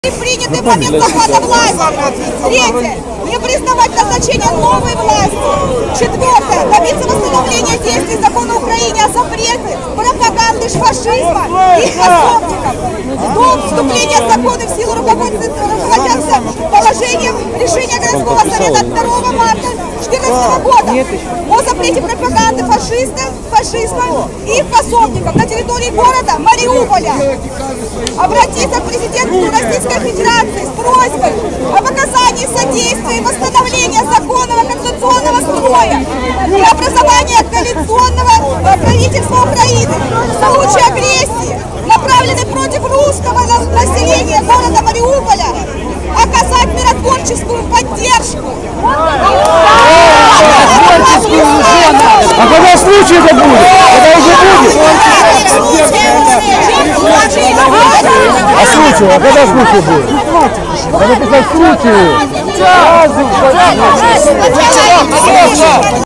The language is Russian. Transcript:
Приняты в момент захвата власти. Третье. Не признавать назначение новой власти. Четвертое. Добиться восстановления действий закона Украины о запрете пропаганды фашизма и пособников. До вступления закона в силу руководятся положением решения городского совета от 2 марта 2014 года о запрете пропаганды фашизма и пособников на территории города Мариуполя. Обратиться к президенту Российской Федерации с просьбой об оказании содействия и восстановления законного конституционного строя и образования коалиционного правительства Украины в случае агрессии, направленной против русского населения города Мариуполя, оказать миротворческую поддержку. А когда случай это будет? Когда уже будет? А случай? А когда случай будет? Надо писать случай.